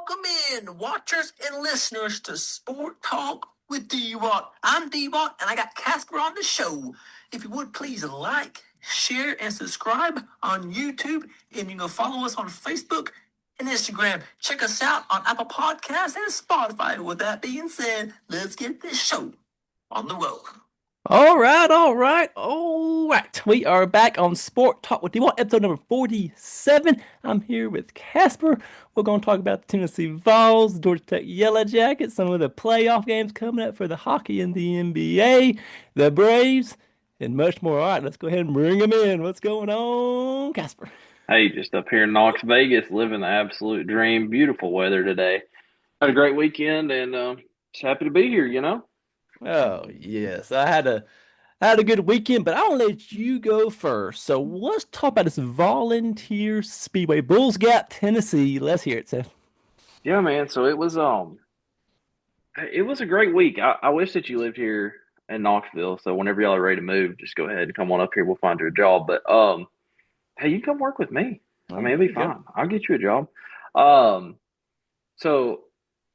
Welcome in, watchers and listeners, to Sport Talk with DWat. I'm DWat, and I got Casper on the show. If you would, please like, share, and subscribe on YouTube, and you can follow us on Facebook and Instagram. Check us out on Apple Podcasts and Spotify. With that being said, let's get this show on the road. All right, all right, all right. We are back on Sport Talk with DWat, episode number 47. I'm here with Casper. We're going to talk about the Tennessee Vols, Georgia Tech Yellow Jackets, some of the playoff games coming up for the hockey in the NBA, the Braves, and much more. All right, let's go ahead and bring them in. What's going on, Casper? Hey, just up here in Knox Vegas, living the absolute dream. Beautiful weather today. Had a great weekend and just happy to be here. Oh, yes. I had a good weekend, but I'll let you go first. So let's talk about this volunteer speedway, Bulls Gap, Tennessee. Let's hear it, Seth. Yeah, man. So it was a great week. I wish that you lived here in Knoxville. So whenever y'all are ready to move, just go ahead and come on up here. We'll find you a job. But hey, you come work with me. I Oh, mean, there it'll be you go. fine. I'll get you a job. Um, so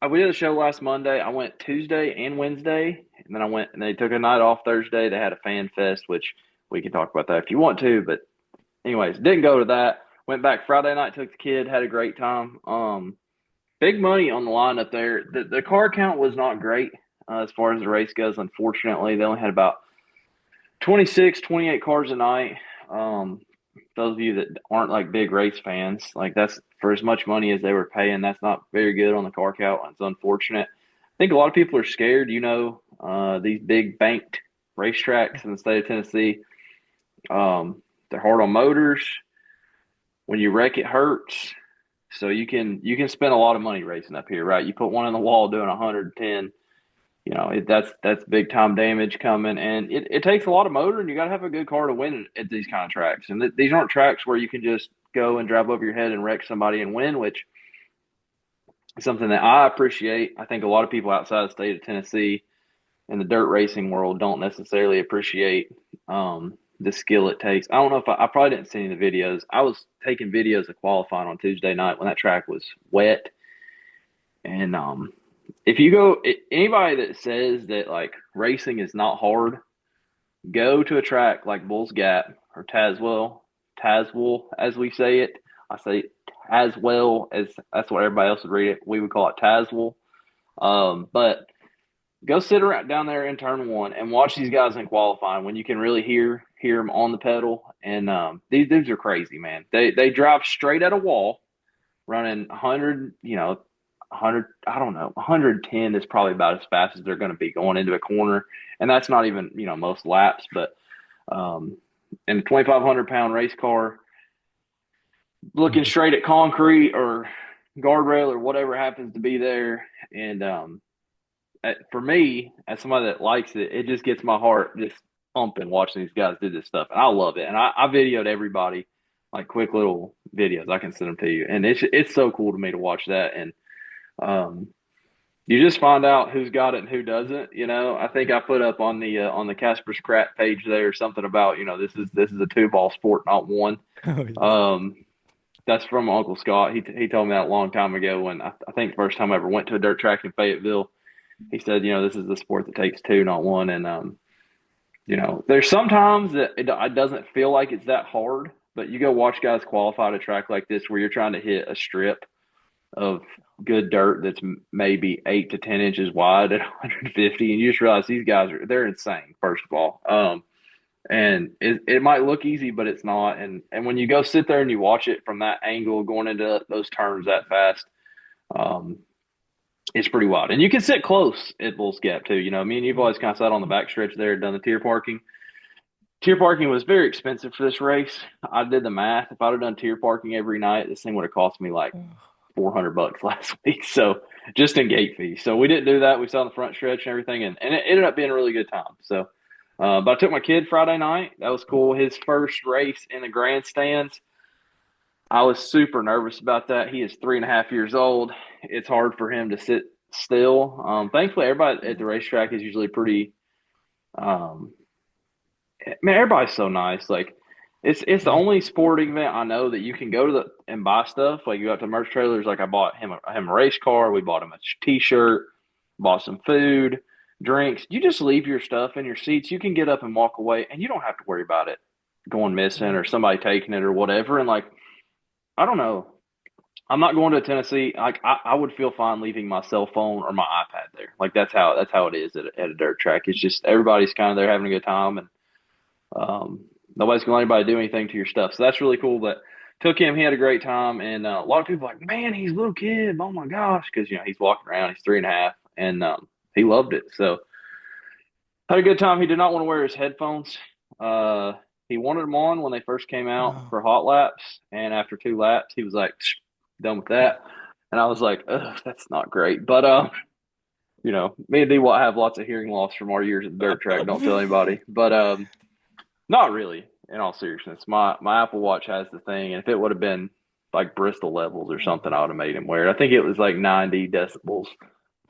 we did a show last Monday. I went Tuesday and Wednesday, and then I went and they took a night off Thursday. They had a fan fest, which we can talk about that if you want to. But anyways, didn't go to that. Went back Friday night, took the kid, had a great time. Big money on the line up there. The car count was not great as far as the race goes. Unfortunately, they only had about 26, 28 cars a night. Um, those of you that aren't like big race fans, like that's for as much money as they were paying. That's not very good on the car count. It's unfortunate. I think a lot of people are scared. These big banked racetracks in the state of Tennessee. They're hard on motors. When you wreck, it hurts. So you can spend a lot of money racing up here, right? You put one in the wall doing 110. That's big time damage coming, and it takes a lot of motor, and you got to have a good car to win at these kind of tracks. And these aren't tracks where you can just go and drive over your head and wreck somebody and win, which is something that I appreciate. I think a lot of people outside the state of Tennessee in the dirt racing world don't necessarily appreciate the skill it takes. I don't know if I probably didn't see any of the videos. I was taking videos of qualifying on Tuesday night when that track was wet, and if you go, anybody that says that like racing is not hard, go to a track like Bulls Gap or Tazewell as we say it. I say Tazewell as that's what everybody else would read it. We would call it Tazewell. But go sit around down there in turn one and watch these guys in qualifying when you can really hear them on the pedal. And these dudes are crazy, man. They drive straight at a wall, running 100, 100, I don't know, 110 is probably about as fast as they're going to be going into a corner. And that's not even, most laps, but in a 2,500-pound race car, looking straight at concrete or guardrail or whatever happens to be there. And for me, as somebody that likes it, it just gets my heart just pumping watching these guys do this stuff. And I love it. And I videoed everybody, like quick little videos. I can send them to you. And it's so cool to me to watch that. And you just find out who's got it and who doesn't. I think I put up on the Casper's Crap page there something about this is a two-ball sport, not one. Oh, yes. That's from Uncle Scott. He told me that a long time ago when I think the first time I ever went to a dirt track in Fayetteville. He said, this is the sport that takes two, not one. And there's sometimes that it doesn't feel like it's that hard, but you go watch guys qualify at a track like this where you're trying to hit a strip of good dirt that's maybe 8 to 10 inches wide at 150, and you just realize these guys they're insane. First of all, and it might look easy, but it's not. And when you go sit there and you watch it from that angle, going into those turns that fast, it's pretty wild. And you can sit close at Bulls Gap too. Me and you've always kind of sat on the back stretch there, done the tier parking. Tier parking was very expensive for this race. I did the math. If I'd have done tier parking every night, this thing would have cost me like $400 last week. So just in gate fees. So we didn't do that. We sat on the front stretch and everything, and it ended up being a really good time. So, but I took my kid Friday night. That was cool. His first race in the grandstands. I was super nervous about that. He is 3.5 years old. It's hard for him to sit still. Thankfully, everybody at the racetrack is usually pretty. Man, everybody's so nice. Like It's the only sporting event I know that you can go to and buy stuff. Like you go out to merch trailers. Like I bought him a race car. We bought him a T-shirt. Bought some food, drinks. You just leave your stuff in your seats. You can get up and walk away, and you don't have to worry about it going missing or somebody taking it or whatever. And like I don't know. I'm not going to Tennessee. Like I would feel fine leaving my cell phone or my iPad there. Like that's how it is at a dirt track. It's just everybody's kind of there having a good time, and um, nobody's going to let anybody do anything to your stuff. So that's really cool. But took him. He had a great time, and a lot of people are like, man, he's a little kid. Oh my gosh, because he's walking around. He's 3.5, and he loved it. So had a good time. He did not want to wear his headphones. Uh, he wanted them on when they first came out Oh. for hot laps, and after 2 laps, he was like, done with that. And I was like, ugh, that's not great. But me and DWat have lots of hearing loss from our years at the dirt track. Don't tell anybody. But not really. In all seriousness, my Apple Watch has the thing, and if it would have been like Bristol levels or something, I would have made him wear it. I think it was like 90 decibels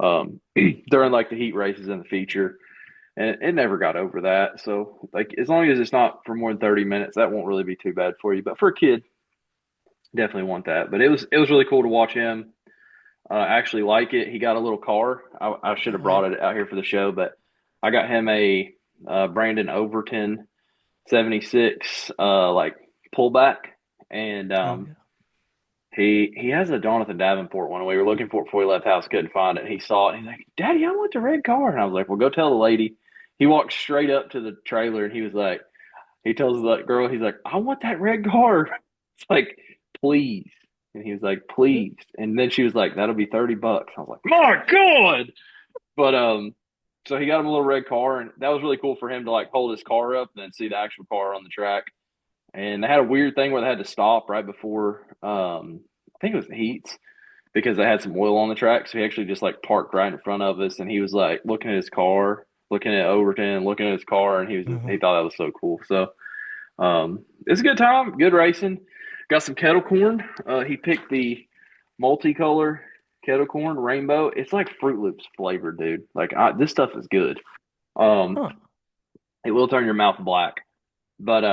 during like the heat races in the feature, and it never got over that. So like as long as it's not for more than 30 minutes, that won't really be too bad for you. But for a kid, definitely want that. But it was really cool to watch him actually like it. He got a little car. I should have Oh yeah. brought it out here for the show, but I got him a Brandon Overton 76 like pullback, and Oh yeah. he has a Jonathan Davenport one. We were looking for it before he left house, couldn't find it. He saw it. And he's like, "Daddy, I want the red car." And I was like, "Well, go tell the lady." He walked straight up to the trailer and he was like, he tells the girl, he's like, "I want that red car." It's like, "Please." And he was like, "Please." And then she was like, "That'll be $30." I was like, "My God!" But so he got him a little red car, and that was really cool for him to like hold his car up and then see the actual car on the track. And they had a weird thing where they had to stop right before I think it was the heats because they had some oil on the track. So he actually just like parked right in front of us, and he was like looking at his car, looking at Overton, looking at his car, and he Mhm. thought that was so cool. So it's a good time, good racing. Got some kettle corn. He picked the multicolor kettle corn rainbow. It's like Fruit Loops flavored, dude. Like this stuff is good. Um, Huh. it will turn your mouth black, but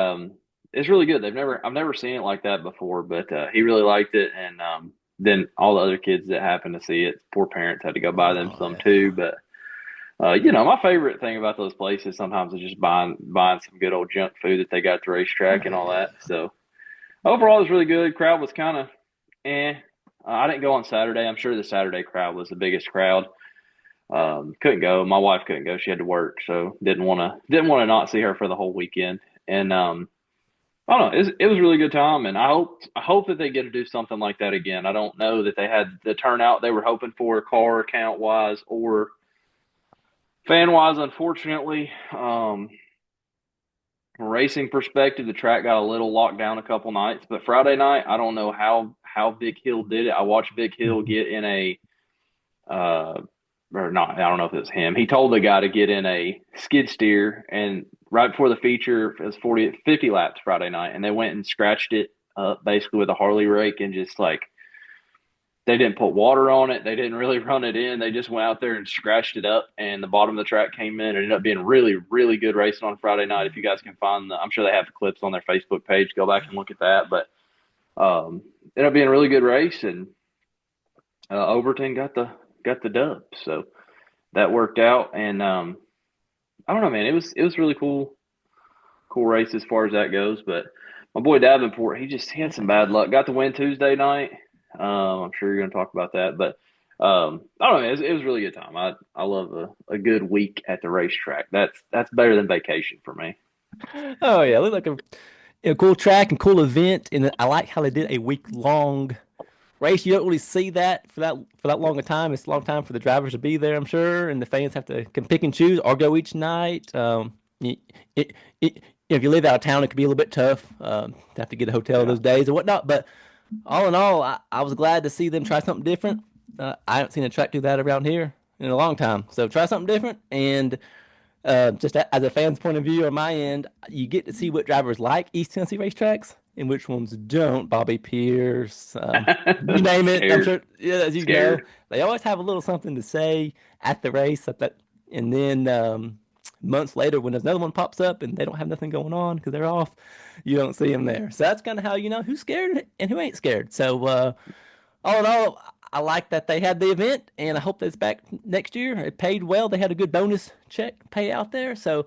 it's really good. I've never seen it like that before, but he really liked it, and then all the other kids that happened to see it, poor parents had to go buy them Oh some yeah. too. But my favorite thing about those places sometimes is just buying some good old junk food that they got at the Oh racetrack and all yeah. that. So overall, it was really good. Crowd was kind of eh. I didn't go on Saturday. I'm sure the Saturday crowd was the biggest crowd. Couldn't go. My wife couldn't go. She had to work, so didn't want to not see her for the whole weekend. And I don't know. It was a really good time, and I hope that they get to do something like that again. I don't know that they had the turnout they were hoping for, car count wise or fan wise. Unfortunately, from a racing perspective, the track got a little locked down a couple nights. But Friday night, I don't know how Vic Hill did it. I watched Vic Hill Mhm. get in a uh, or not. I don't know if it was him. He told the guy to get in a skid steer, and right before the feature, it was 50 laps Friday night, and they went and scratched it up basically with a Harley rake and just like they didn't put water on it. They didn't really run it in. They just went out there and scratched it up, and the bottom of the track came in. It ended up being really, really good racing on Friday night. If you guys can find I'm sure they have the clips on their Facebook page. Go back and look at that. But ended up being a really good race, and Overton got the dub. So that worked out, and I don't know, man. It was really cool race as far as that goes. But my boy Davenport, he had some bad Yeah. luck. Got the win Tuesday night. I'm sure you're going to talk about that, but I don't know. It was a really good time. I love a good week at the racetrack. That's better than vacation for me. Oh yeah. Looked like a cool track and cool event, and I like how they did a week long race. You don't really see that for that long a time. It's a long time for the drivers to be there, I'm sure, and the fans have to can pick and choose or go each night. It, it, if you live out of town, it could be a little bit tough to have to get a hotel Yeah. those days or whatnot. But all in all, I was glad to see them try something different. I haven't seen a track do that around here in a long time. So try something different, and just as a fan's point of view on my end, you get to see what drivers like East Tennessee racetracks and which ones don't. Bobby Pierce, you name it. I'm Scared. sure, yeah, as you know, Scared. they always have a little something to say at the race. And then months later, when there's another one pops up and they don't have nothing going on because they're off, you don't see them there. So that's kind of how you know who's scared and who ain't scared. So all in all, I like that they had the event, and I hope that's back next year. It paid well. They had a good bonus check payout there, so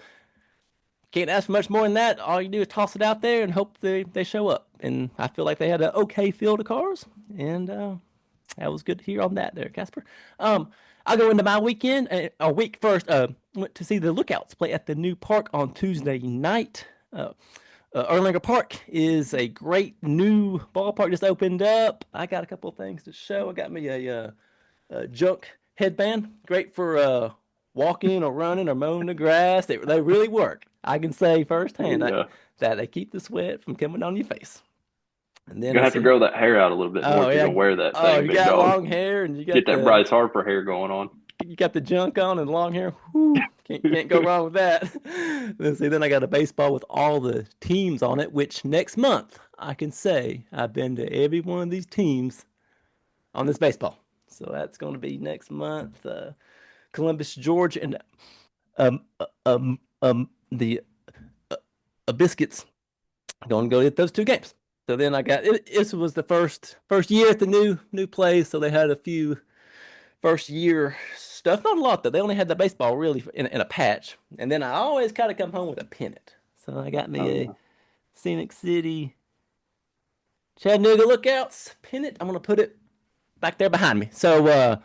can't ask for much more than that. All you do is toss it out there and hope they show up. And I feel like they had an okay field of cars, and that was good to hear on that there, Casper. I'll go into my weekend, a week first. Went to see the Lookouts play at the new park on Tuesday night. Erlanger Park is a great new ballpark, just opened up. I got a couple of things to show. I got me a junk headband, great for walking or running or mowing the grass. They really work. I can say firsthand that they keep the sweat from coming on your face. And then You're gonna have to grow that hair out a little bit more if you're gonna wear that thing, you big got dog. long hair and you got Get that Bryce Harper hair going on. You got the junk on and long hair. Whew, can't go wrong with that. Let's see. Then I got a baseball with all the teams on it, which next month I can say I've been to every one of these teams on this baseball. So that's going to be next month. Columbus, Georgia, and the Biscuits. Going to go get those two games. So then I got it. This was the first year at the new place, so they had a few first year stuff. Not a lot though. They only had the baseball really in a patch, and then I always kind of come home with a pennant. So I got me a Scenic City Chattanooga Lookouts pennant. I'm gonna put it back there behind me. So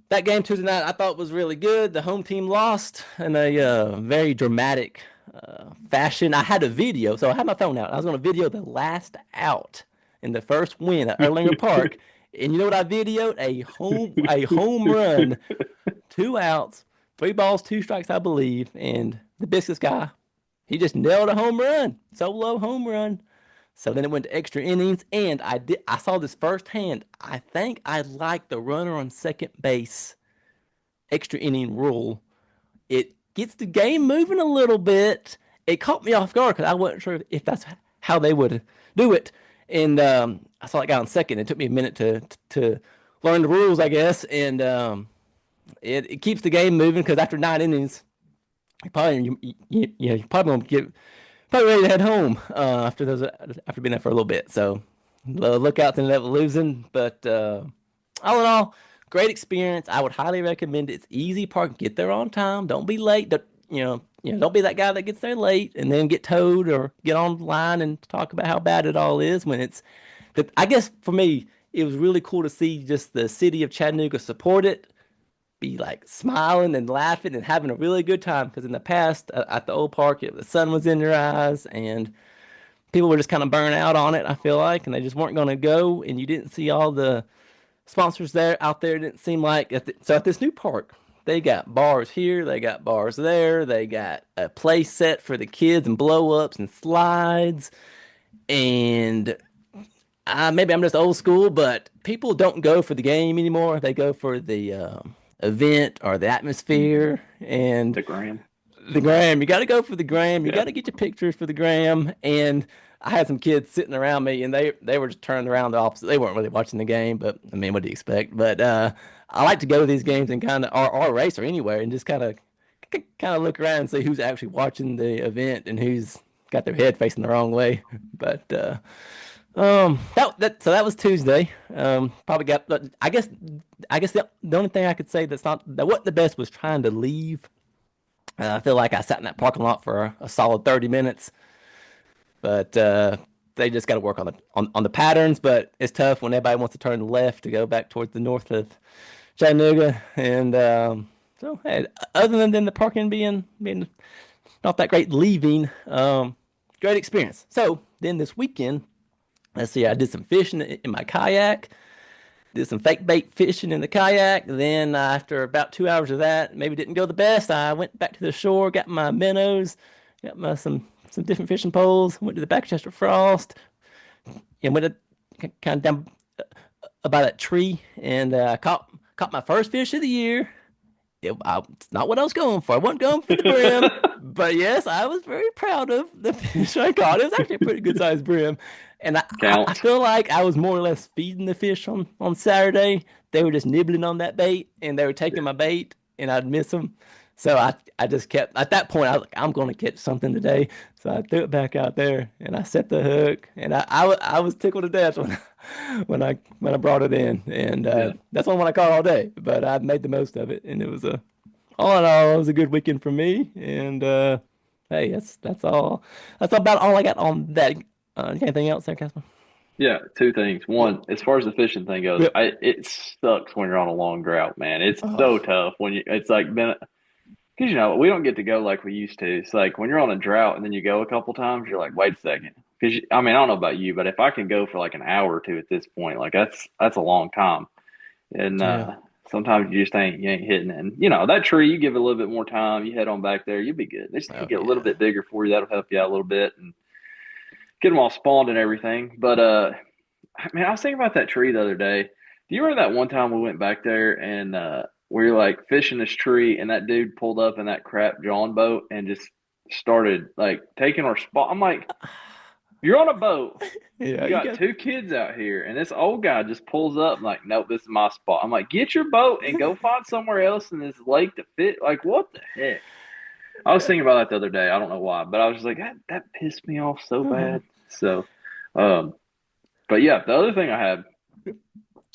that game Tuesday night I thought was really good. The home team lost in a very dramatic fashion. I had a video, so I had my phone out. I was going to video the last out in the first win at Erlanger Park, and you know what I videoed? A home run, 2 outs, 3 balls, 2 strikes, I believe. And the Biscuits guy, he just nailed a home run, solo home run. So then it went to extra innings, and I saw this firsthand. I think I like the runner on second base extra inning rule. It gets the game moving a little bit. It caught me off guard because I wasn't sure if that's how they would do it. And I saw that guy on second. It took me a minute to learn the rules, I guess. And it keeps the game moving because after 9 innings, you probably won't get probably ready to head home after being there for a little bit. So Lookouts ended up losing, but all in all, great experience. I would highly recommend it. It's easy park. Get there on time. Don't be late. Don't be that guy that gets there late and then get towed or get online and talk about how bad it all is when it's. I guess for me, it was really cool to see just the city of Chattanooga support it, be like smiling and laughing and having a really good time. Because in the past at the old park, the sun was in your eyes and people were just kind of burnt out on it. I feel like, and they just weren't going to go, and you didn't see all the sponsors out there. It didn't seem like so at this new park they got bars here, they got bars there, they got a play set for the kids and blow ups and slides. And maybe I'm just old school, but people don't go for the game anymore. They go for the event or the atmosphere and the gram. The gram. You got to go for the gram. You got to get your pictures for the gram. And I had some kids sitting around me, and they were just turned around the opposite. They weren't really watching the game, but I mean, what do you expect? But I like to go to these games and kind of or race or anywhere and just kind of look around and see who's actually watching the event and who's got their head facing the wrong way. But so that was Tuesday. Probably got. I guess the only thing I could say that wasn't the best was trying to leave. I feel like I sat in that parking lot for a solid 30 minutes, but they just got to work on the patterns. But it's tough when everybody wants to turn left to go back towards the north of Chattanooga, and so hey, other than the parking being not that great, leaving, great experience. So then this weekend, let's see, I did some fishing in my kayak. Did some fake bait fishing in the kayak. Then after about 2 hours of that, maybe didn't go the best. I went back to the shore, got my minnows, got some different fishing poles. Went to the Baxter Frost, and went kind of down by that tree and caught my first fish of the year. It's not what I was going for. I wasn't going for the brim, but yes, I was very proud of the fish I caught. It was actually a pretty good sized brim. And I feel like I was more or less feeding the fish on Saturday. They were just nibbling on that bait, and they were taking my bait, and I'd miss them. So I just kept at that point. I was like, I'm going to catch something today. So I threw it back out there and I set the hook. And I was tickled to death when when I brought it in. And Yeah. that's the only one I caught all day. But I made the most of it, and it was a all in all, it was a good weekend for me. And hey, that's all. That's about all I got on that. You got anything else there, Casper? Yeah, two things. One, as far as the fishing thing goes, Yep. it sucks when you're on a long drought, man. It's so Oh, tough when it's like been because we don't get to go like we used to. It's like when you're on a drought and then you go a couple times, you're like, wait a second, because I mean I don't know about you, but if I can go for like an hour or two at this point, like that's a long time, and yeah. sometimes you ain't hitting it. And that tree, you give it a little bit more time, you head on back there, you'll be good. They just need to Oh get a little yeah. bit bigger for you. That'll help you out a little bit and get them all spawned and everything. But man, I was thinking about that tree the other day. Do you remember that one time we went back there and we were like fishing this tree and that dude pulled up in that crap John boat and just started like taking our spot? I'm like, you're on a boat. Yeah, You you got got. two kids out here, and this old guy just pulls up like, nope, this is my spot. I'm like, get your boat and go find somewhere else in this lake to fit. Like, what the heck? I was thinking about that the other day. I don't know why, but I was just like, that pissed me off so Oh, bad. So, um, but yeah, the other thing I had,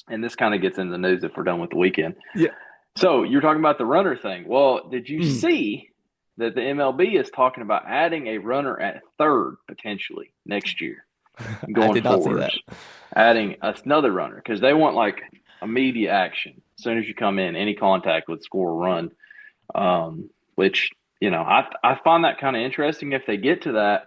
and this kind of gets in the news if we're done with the weekend. yeah. So you're talking about the runner thing. Well, did you Mm, see that the MLB is talking about adding a runner at third potentially next year I going did not see forwards, that. adding another runner because they want like immediate action as soon as you come in, any contact would score a run. Which I find that kind of interesting if they get to that.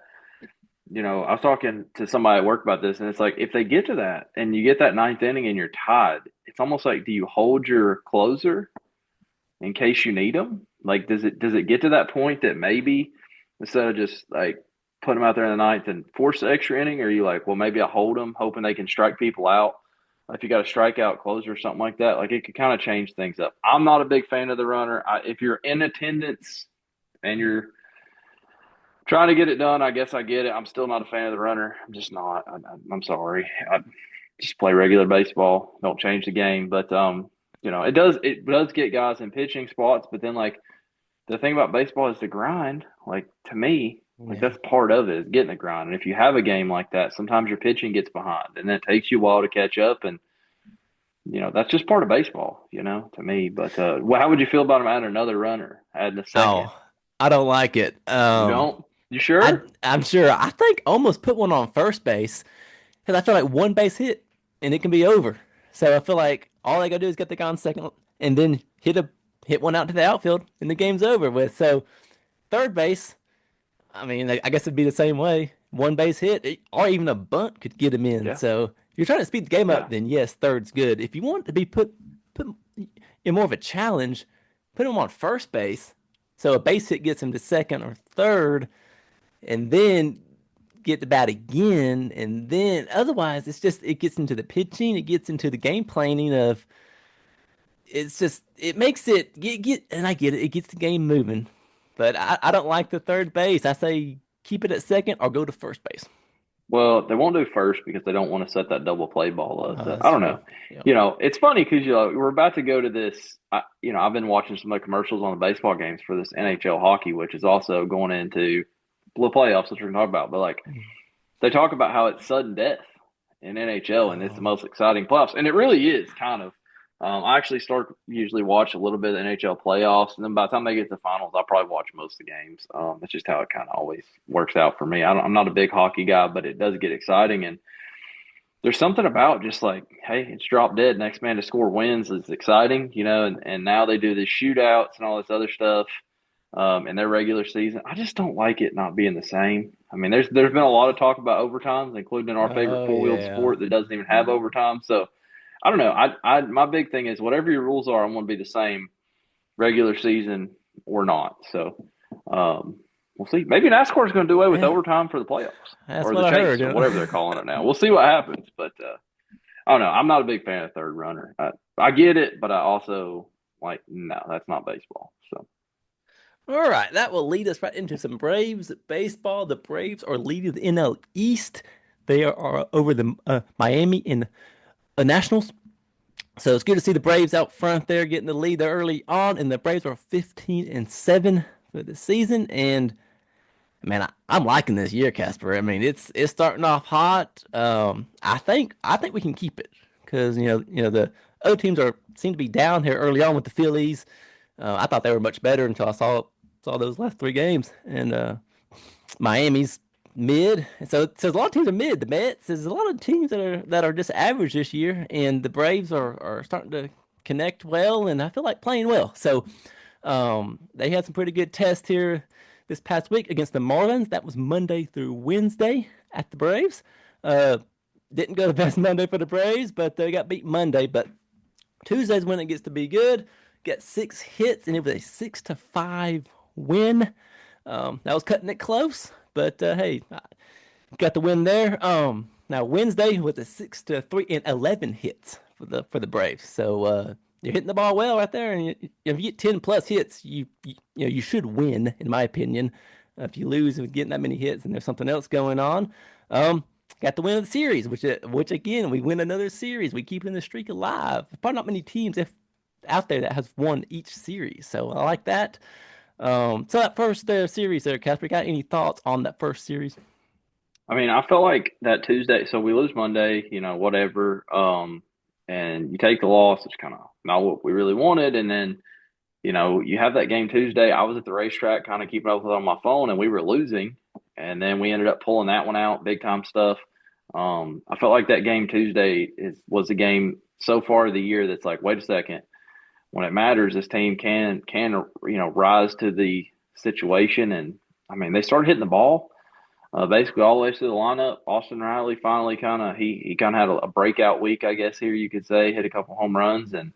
I was talking to somebody at work about this, and it's like if they get to that and you get that ninth inning and you're tied, it's almost like do you hold your closer in case you need them? Like, does it get to that point that maybe instead of just like put them out there in the ninth and force the extra inning, or are you like, well, maybe I hold them hoping they can strike people out? If you got a strikeout closer or something like that, like it could kind of change things up. I'm not a big fan of the runner. If you're in attendance and you're trying to get it done, I guess I get it. I'm still not a fan of the runner. I'm just not. I'm sorry. I just play regular baseball. Don't change the game. But it does get guys in pitching spots. But then like the thing about baseball is the grind. Like to me, like Yeah. that's part of it is getting the grind. And if you have a game like that, sometimes your pitching gets behind, and then it takes you a while to catch up. And that's just part of baseball. To me. But how would you feel about him adding another runner, adding a second? Oh, I don't like it. You don't? You I sure? I'm sure. I think almost put one on first base because I feel like one base hit and it can be over. So I feel like all they gotta do is get the guy on second and then hit one out to the outfield and the game's over with. So third base, I mean, I guess it'd be the same way. One base hit or even a bunt could get him in. Yeah. So if you're trying to speed the game up, Yeah. then yes, third's good. If you want to be put in more of a challenge, put him on first base. So a base hit gets him to second or third, and then get the bat again. And then otherwise, it gets into the pitching, it gets into the game planning of it makes it and I get it, it gets the game moving. But I don't like the third base. I say keep it at second or go to first base. Well, they won't do first because they don't want to set that double play ball up. But That's I don't true. know. Yeah. It's funny because we're about to go to this. I've been watching some of the commercials on the baseball games for this NHL hockey, which is also going into the playoffs, which we're going to talk about. But like they talk about how it's sudden death in NHL, and it's the Oh, most exciting playoffs, and it really is kind of. I actually usually watch a little bit of the NHL playoffs, and then by the time they get to the finals, I'll probably watch most of the games. That's just how it kind of always works out for me. I'm not a big hockey guy, but it does get exciting, and there's something about just like, hey, it's drop dead. Next man to score wins is exciting, and now they do these shootouts and all this other stuff in their regular season. I just don't like it not being the same. I mean, there's been a lot of talk about overtimes, including in our favorite oh four wheeled yeah. sport that doesn't even have overtime. So I don't know. I my big thing is whatever your rules are, I'm going to be the same regular season or not. So we'll see. Maybe NASCAR is going to do away with Yeah, overtime for the playoffs that's or the what I chase heard. or whatever they're calling it now. We'll see what happens. But I don't know. I'm not a big fan of third runner. I get it, but I also like no, that's not baseball. So All right, that will lead us right into some Braves baseball. The Braves are leading the NL East. They are over the Miami in the Nationals. So it's good to see the Braves out front there getting the lead there early on, and the Braves are 15-7 for the season. And man, I'm liking this year, Casper. I mean, it's starting off hot. I think we can keep it because the other teams are seem to be down here early on with the Phillies. I thought they were much better until I saw those last three games, and Miami's mid. And so a lot of teams are mid. The Mets, there's a lot of teams that are just average this year, and the Braves are starting to connect well, and I feel like playing well. So they had some pretty good tests here this past week against the Marlins. That was Monday through Wednesday at the Braves. Uh, didn't go the best Monday for the Braves, but they got beat Monday. But Tuesday's when it gets to be good. Got 6 hits, and it was a 6-5 win. That was cutting it close, but hey, got the win there. Now Wednesday was a 6-3 and 11 hits for the Braves. So you're hitting the ball well right there, and if you get 10 plus hits, you should win, in my opinion. If you lose with getting that many hits, and there's something else going on. Got the win of the series, which again we win another series. We keeping the streak alive. Probably not many teams out there that has won each series, so I like that. So that first series there, Casper, got any thoughts on that first series? I mean, I felt like that Tuesday, so we lose Monday, whatever. And you take the loss, it's kind of not what we really wanted. And then, you have that game Tuesday. I was at the racetrack kind of keeping up with it on my phone, and we were losing. And then we ended up pulling that one out, big time stuff. I felt like that game Tuesday was the game so far of the year that's like, wait a second, when it matters, this team can rise to the situation. And I mean, they started hitting the ball basically all the way through the lineup. Austin Riley finally he kind of had a breakout week, I guess here you could say, hit a couple home runs, and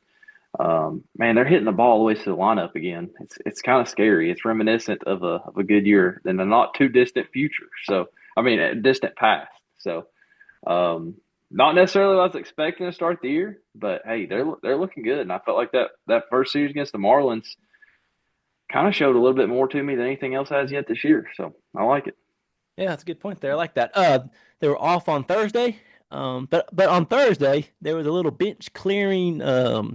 man, they're hitting the ball all the way through the lineup again. It's kind of scary. It's reminiscent of a good year in a not too distant future. So I mean, a distant past. So not necessarily what I was expecting to start the year, but hey, they're looking good, and I felt like that first series against the Marlins kind of showed a little bit more to me than anything else has yet this year. So I like it. Yeah, that's a good point there. I like that. They were off on Thursday. But on Thursday there was a little bench clearing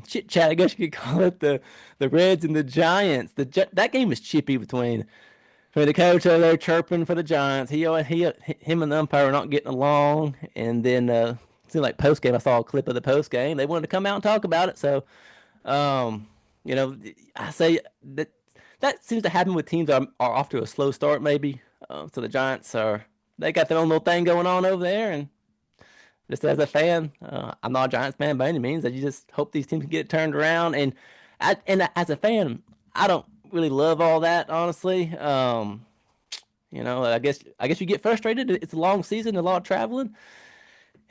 chit chat, I guess you could call it. The Reds and the Giants. That game was chippy between the coach over there chirping for the Giants. Him and the umpire were not getting along, and then seemed like post game. I saw a clip of the post game. They wanted to come out and talk about it. So um, I say that seems to happen with teams that are off to a slow start, maybe. So the Giants they got their own little thing going on over there, and just as a fan, I'm not a Giants fan by any means. I just hope these teams can get it turned around. And as a fan, I don't really love all that, honestly. I guess you get frustrated. It's a long season, a lot of traveling,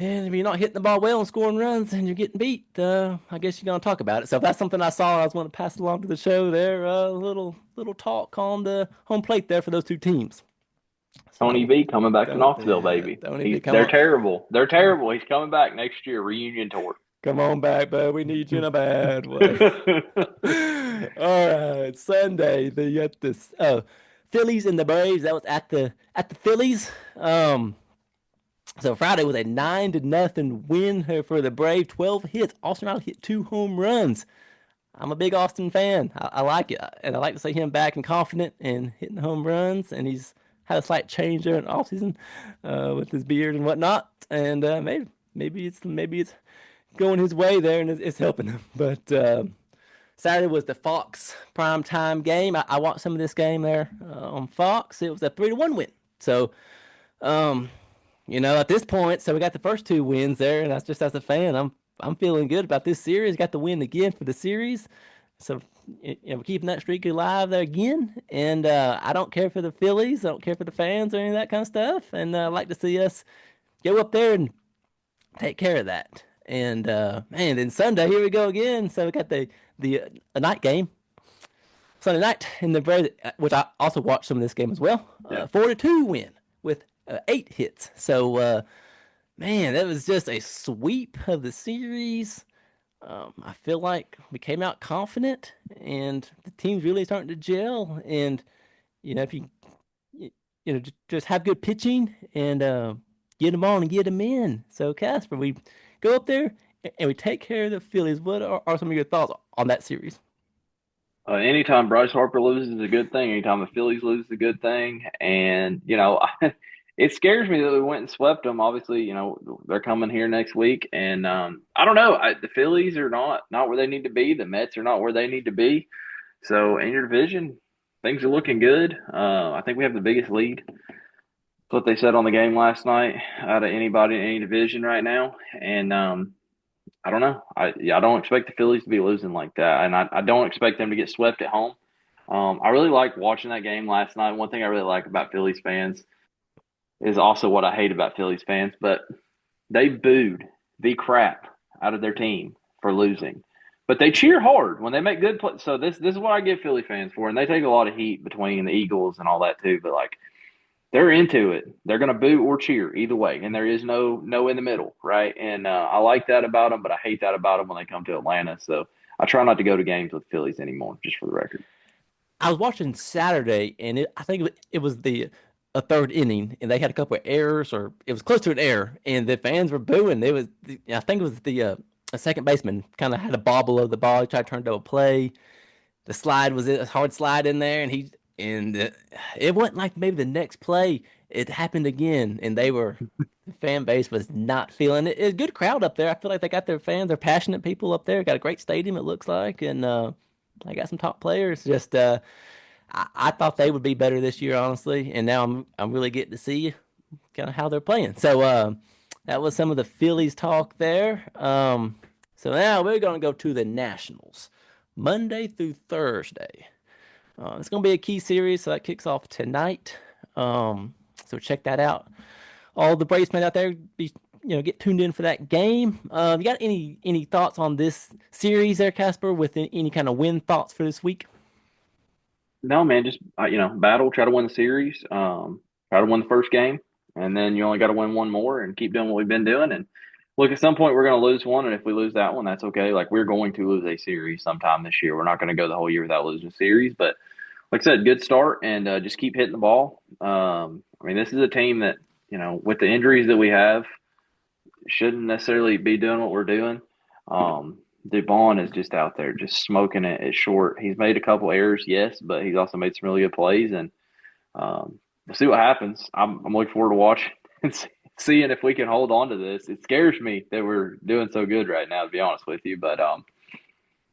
and if you're not hitting the ball well and scoring runs, and you're getting beat, I guess you're gonna talk about it. So if that's something I saw, I was going to pass it along to the show there. A little talk on the home plate there for those two teams. Tony So V coming back to Knoxville, yeah, baby. don't even come They're on. terrible. They're terrible. He's coming back next year, reunion tour. Come on back, bud. We need you in a bad way. All right, Sunday they got this Phillies and the Braves. That was at the Phillies. So Friday was a 9-0 win here for the Braves. 12 hits. Austin Riley hit 2 home runs. I'm a big Austin fan. I like it, and I like to see him back and confident and hitting home runs. And he's had a slight change there in the offseason with his beard and whatnot. And maybe it's going his way there, and it's helping him. But Saturday was the Fox primetime game. I watched some of this game there on Fox. It was a 3-1 win. So, um, at this point, so we got the first two wins there, and that's just as a fan, I'm feeling good about this series. Got the win again for the series, so we're keeping that streak alive there again. And I don't care for the Phillies. I don't care for the fans or any of that kind of stuff. And I like to see us go up there and take care of that. And man, then Sunday, here we go again. So we got the a night game Sunday night in the Braves, which I also watched some of this game as well. Yeah. 4-2 win with 8 hits. So man, that was just a sweep of the series. I feel like we came out confident, and the team's really starting to gel. And if just have good pitching and get them on and get them in. So Casper, we go up there and we take care of the Phillies. What are some of your thoughts on that series? Anytime Bryce Harper loses is a good thing. Anytime the Phillies lose is a good thing. And, it scares me that we went and swept them. Obviously, they're coming here next week. And I don't know. The Phillies are not where they need to be. The Mets are not where they need to be. So in your division, things are looking good. I think we have the biggest lead. That's what they said on the game last night out of anybody in any division right now. And I don't know. I don't expect the Phillies to be losing like that, and I don't expect them to get swept at home. I really liked watching that game last night. One thing I really like about Phillies fans is also what I hate about Phillies fans, but they booed the crap out of their team for losing. But they cheer hard when they make good plays. So this is what I give Philly fans for, and they take a lot of heat between the Eagles and all that too. But like they're into it. They're going to boo or cheer either way, and there is no in the middle, right? And I like that about them, but I hate that about them when they come to Atlanta. So I try not to go to games with Phillies anymore, just for the record. I was watching Saturday, and I think it was the a third inning, and they had a couple of errors, or it was close to an error, and the fans were booing. I think it was the second baseman kind of had a bobble of the ball. He tried to turn to a play. The slide was a hard slide in there, and it wasn't like maybe the next play it happened again, and the fan base was not feeling it. It's a good crowd up there. I feel like they got their fans. They're passionate people up there. Got a great stadium, it looks like, and they got some top players. Just I thought they would be better this year, honestly, and now I'm really getting to see kind of how they're playing. So that was some of the Phillies talk there. So now we're gonna go to the Nationals, Monday through Thursday. It's gonna be a key series, so that kicks off tonight. So check that out. All the Braves fans out there, get tuned in for that game. You got any thoughts on this series there, Casper? With any kind of win thoughts for this week? No, man, just battle, try to win the series, try to win the first game, and then you only got to win one more and keep doing what we've been doing. And look, at some point we're going to lose one, and if we lose that one, that's okay. Like we're going to lose a series sometime this year. We're not going to go the whole year without losing a series, but like I said, good start and just keep hitting the ball. I mean, this is a team that with the injuries that we have, shouldn't necessarily be doing what we're doing. Dubon is just out there, just smoking it at short. He's made a couple errors, yes, but he's also made some really good plays, and we'll see what happens. I'm looking forward to watching and seeing if we can hold on to this. It scares me that we're doing so good right now, to be honest with you. But I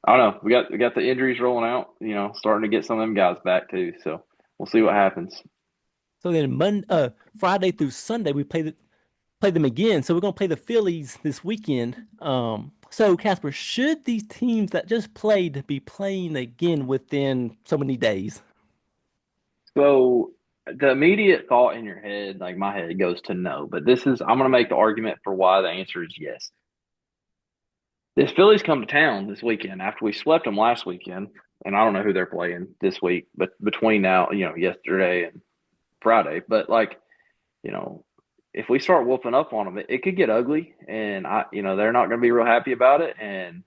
don't know. We got the injuries rolling out. Starting to get some of them guys back too. So we'll see what happens. So then Friday through Sunday we play them again. So we're gonna play the Phillies this weekend. So Casper, should these teams that just played be playing again within so many days? So the immediate thought in your head, like my head, goes to no. But I'm going to make the argument for why the answer is yes. This Phillies come to town this weekend after we swept them last weekend, and I don't know who they're playing this week, but between now, yesterday and Friday. But if we start whooping up on them, it could get ugly, and they're not going to be real happy about it. And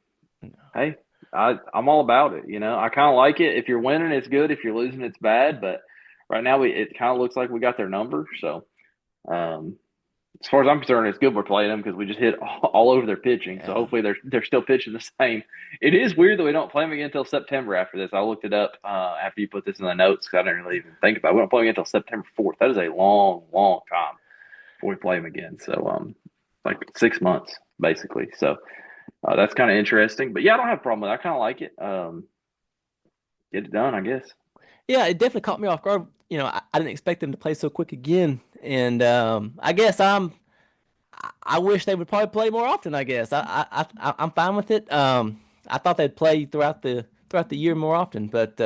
hey, I'm all about it. I kind of like it. If you're winning, it's good. If you're losing, it's bad. But right now, it kind of looks like we got their number. So, as far as I'm concerned, it's good we're playing them because we just hit all over their pitching. Yeah. So hopefully they're still pitching the same. It is weird that we don't play them again until September after this. I looked it up after you put this in the notes because I didn't really even think about it. We don't play them again until September 4th. That is a long, long time before we play them again. So, like 6 months basically. So that's kind of interesting. But yeah, I don't have a problem with it. I kind of like it. Get it done, I guess. Yeah, it definitely caught me off guard. I didn't expect them to play so quick again, and I guess I wish they would probably play more often. I guess I'm fine with it. I thought they'd play throughout the year more often, but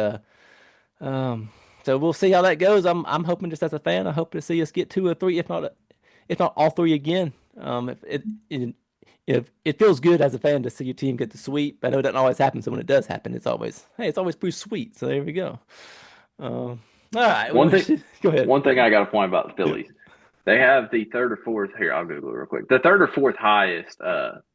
um, so we'll see how that goes. I'm hoping just as a fan, I hope to see us get two or three, if not all three again. It feels good as a fan to see your team get the sweep. I know it doesn't always happen, so when it does happen, it's always pretty sweet. So there we go. All right, One well, thing, go ahead. one thing I got to point about the Phillies. They have the third or fourth here. I'll Google it real quick. The third or fourth highest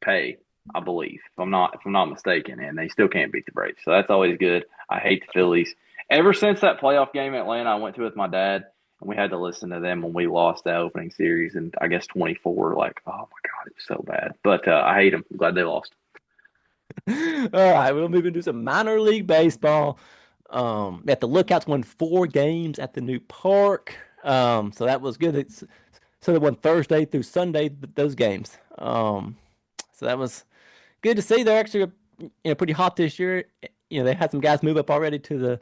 pay, I believe, if I'm not mistaken, and they still can't beat the Braves. So that's always good. I hate the Phillies. Ever since that playoff game in Atlanta I went to with my dad, We had to listen to them when we lost that opening series, and I guess 24. Like, oh my god, it was so bad. But I hate them. I'm glad they lost. All right, we'll move into some minor league baseball. At the Lookouts won 4 games at the new park. So that was good. So they won Thursday through Sunday those games. So that was good to see. They're actually pretty hot this year. They had some guys move up already to the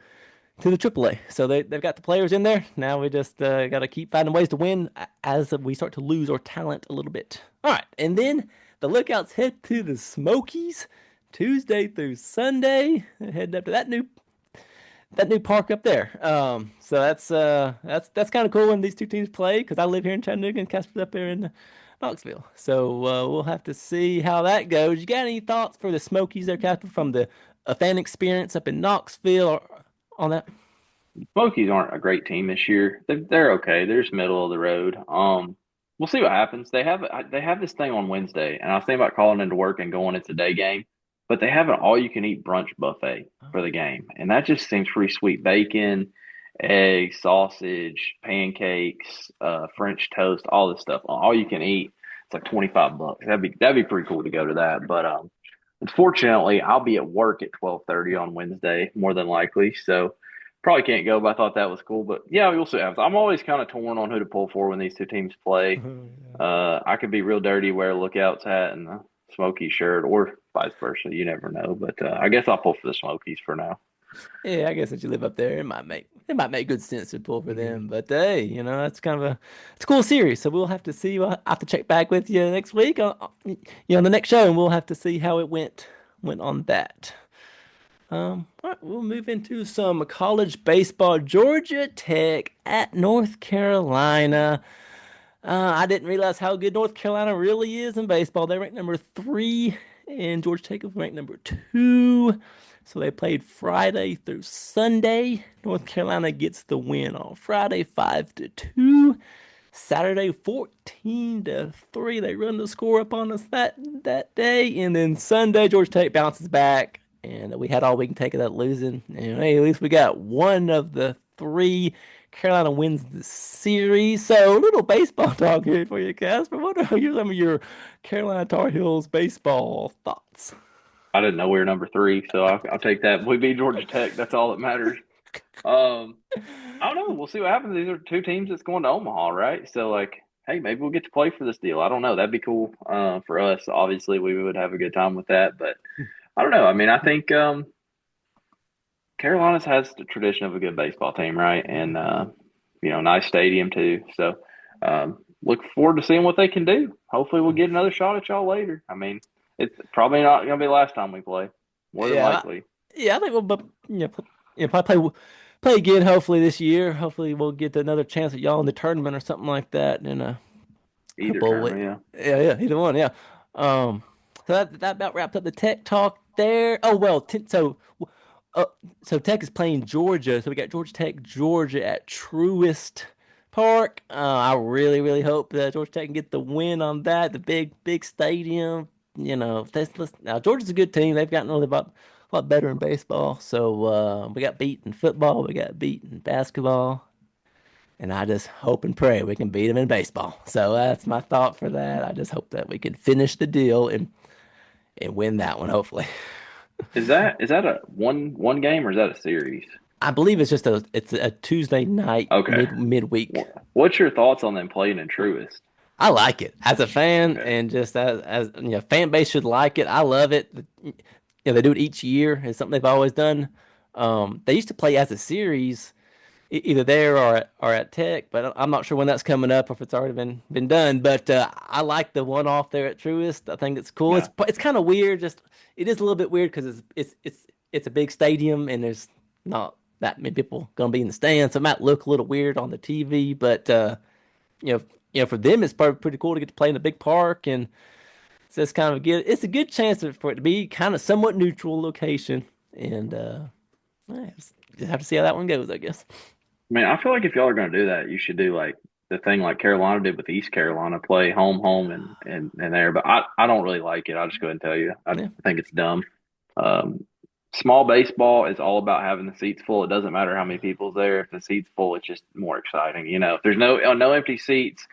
AAA. So they've got the players in there. Now we just got to keep finding ways to win as we start to lose our talent a little bit. All right, and then the Lookouts head to the Smokies Tuesday through Sunday. They're heading up to that new park up there. So that's kind of cool when these two teams play because I live here in Chattanooga and Casper's up there in Knoxville. So we'll have to see how that goes. You got any thoughts for the Smokies there, Casper, from the a fan experience up in Knoxville or on that? Smokies aren't a great team this year. They're okay. They're just middle of the road. We'll see what happens. They have this thing on Wednesday, and I was thinking about calling into work and going. It's a day game, but they have an all-you-can-eat brunch buffet for the game, and that just seems pretty sweet. Bacon, eggs, sausage, pancakes, French toast, all this stuff. All you can eat. It's like $25. That'd be pretty cool to go to that. But unfortunately, I'll be at work at 12:30 on Wednesday, more than likely. So probably can't go, but I thought that was cool. But yeah, we'll see. I'm always kind of torn on who to pull for when these two teams play. I could be real dirty, wear a Lookouts hat and a Smoky shirt, or vice versa. You never know. But I guess I'll pull for the Smokies for now. Yeah, I guess since you live up there, it might make good sense to pull for them. But hey, that's kind of it's a cool series. So we'll have to see. We'll have to check back with you next week on the next show, and we'll have to see how it went on that. All right, we'll move into some college baseball. Georgia Tech at North Carolina. I didn't realize how good North Carolina really is in baseball. They ranked number 3, and Georgia Tech was ranked number 2. So they played Friday through Sunday. North Carolina gets the win on Friday, 5-2. Saturday, 14-3. They run the score up on us that day, and then Sunday, Georgia Tech bounces back, and we had all we can take of that losing. And hey, at least we got one of the 3. Carolina wins the series. So, a little baseball talk here for you, Casper. What are some of your Carolina Tar Heels baseball thoughts? I didn't know we were number 3, so I'll take that. We beat Georgia Tech. That's all that matters. Um, I don't know. We'll see what happens. These are two teams that's going to Omaha, right? So, like, hey, maybe we'll get to play for this deal. I don't know. That'd be cool for us. Obviously, we would have a good time with that. But I don't know. I mean, I think Carolina's has the tradition of a good baseball team, right? And nice stadium too. So look forward to seeing what they can do. Hopefully, we'll get another shot at y'all later. I mean, it's probably not going to be the last time we play. More than Yeah, likely. yeah, I think we'll, probably play again. Hopefully this year. Hopefully we'll get another chance at y'all in the tournament or something like that in a Either couple of weeks. tournament, yeah. Yeah, yeah, either one. Yeah. Um, so that about wraps up the Tech talk there. Oh well, uh, so Tech is playing Georgia. So we got Georgia Tech, Georgia at Truist Park. I really, really hope that Georgia Tech can get the win on that. The big, big stadium. Now Georgia's a good team. They've gotten really about a lot better in baseball. So we got beat in football. We got beat in basketball. And I just hope and pray we can beat them in baseball. So that's my thought for that. I just hope that we can finish the deal and win that one, hopefully. Is that a one game or is that a series? I believe it's a Tuesday night Okay. midweek. What's your thoughts on them playing in Truist? I like it as a fan, Okay. and just as fan base should like it. I love it. They do it each year. It's something they've always done. They used to play as a series, either there or at Tech, but I'm not sure when that's coming up or if it's already been done. But I like the one off there at Truist. I think it's cool. Yeah. It's kind of weird. Just it is a little bit weird because it's a big stadium and there's not that many people gonna be in the stands. So it might look a little weird on the TV, but you know for them it's probably pretty cool to get to play in a big park and so it's a good chance for it to be kind of somewhat neutral location and yeah, just have to see how that one goes, I guess. I mean, I feel like if y'all are going to do that, you should do like the thing like Carolina did with East Carolina, play home, and there. But I don't really like it. I'll just go ahead and tell you. I Yeah. think it's dumb. Um, small baseball is all about having the seats full. It doesn't matter how many people's there. If the seats full, it's just more exciting. If there's no empty seats,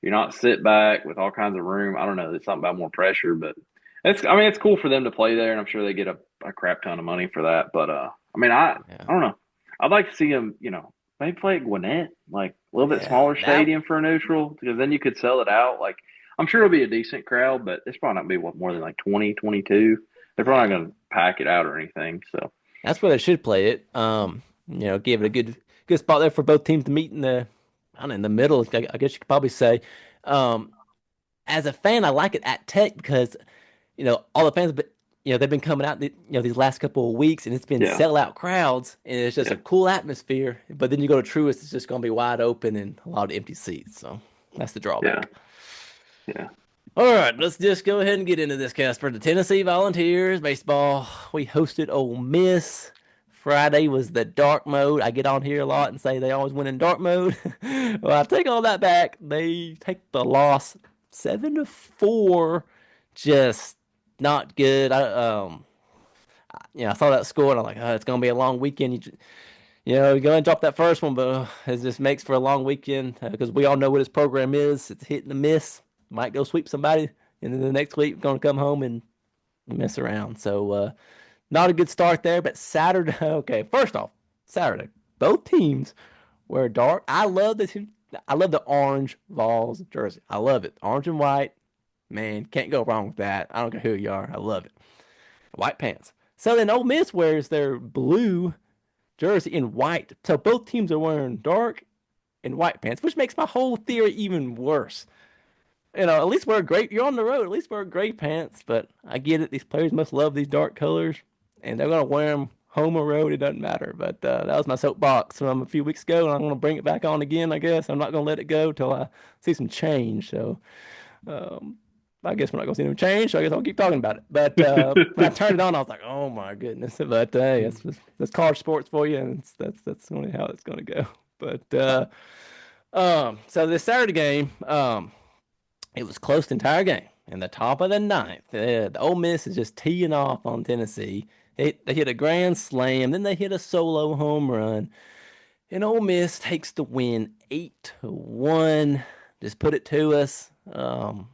you're not sit back with all kinds of room. I don't know. It's something about more pressure, but it's cool for them to play there, and I'm sure they get a crap ton of money for that. But Yeah. I don't know. I'd like to see them. Maybe play at Gwinnett, like a little bit Yeah. smaller stadium for a neutral, because then you could sell it out. Like I'm sure it'll be a decent crowd, but it's probably not be more than like 20, 22. They're probably not Yeah. going to pack it out or anything. So That's where they should play it. Give it a good spot there for both teams to meet in I don't know, in the middle. I guess you could probably say. Um, as a fan, I like it at Tech because all the fans, but they've been coming out, these last couple of weeks, and it's been yeah, sellout crowds, and it's just a yeah, cool atmosphere. But then you go to Truist, it's just going to be wide open and a lot of empty seats. So that's the yeah, drawback. yeah. All right, let's just go ahead and get into this, Casper. The Tennessee Volunteers baseball. We hosted Ole Miss. Friday was the dark mode. I get on here a lot and say they always win in dark mode. Well, I take all that back. They take the loss 7-4. Just not good. I saw that score and I'm like, oh, it's gonna be a long weekend. You're gonna drop that first one, but it just makes for a long weekend because we all know what his program is. It's hit and a miss. Might go sweep somebody, and then the next week gonna come home and mess around. So not a good start there. But Saturday, okay. First off, Saturday, both teams were dark. I love the team. I love the orange Vols jersey. I love it. Orange and white. Man, can't go wrong with that. I don't care who you are. I love it. White pants. So then Ole Miss wears their blue jersey in white. So both teams are wearing dark and white pants, which makes my whole theory even worse. At least wear gray. You're on the road. At least wear gray pants. But I get it. These players must love these dark colors, and they're gonna wear them home or road. It doesn't matter. But that was my soapbox from a few weeks ago, and I'm gonna bring it back on again. I guess I'm not gonna let it go till I see some change. So um, I guess we're not gonna see no change. So I guess I'll keep talking about it. But when I turned it on, I was like, "Oh my goodness!" But hey, that's college sports for you, and that's only how it's gonna go. But so this Saturday game, it was close the entire game. In the top of the ninth, the Ole Miss is just teeing off on Tennessee. They hit a grand slam, then they hit a solo home run, and Ole Miss takes the win 8-1. Just put it to us. I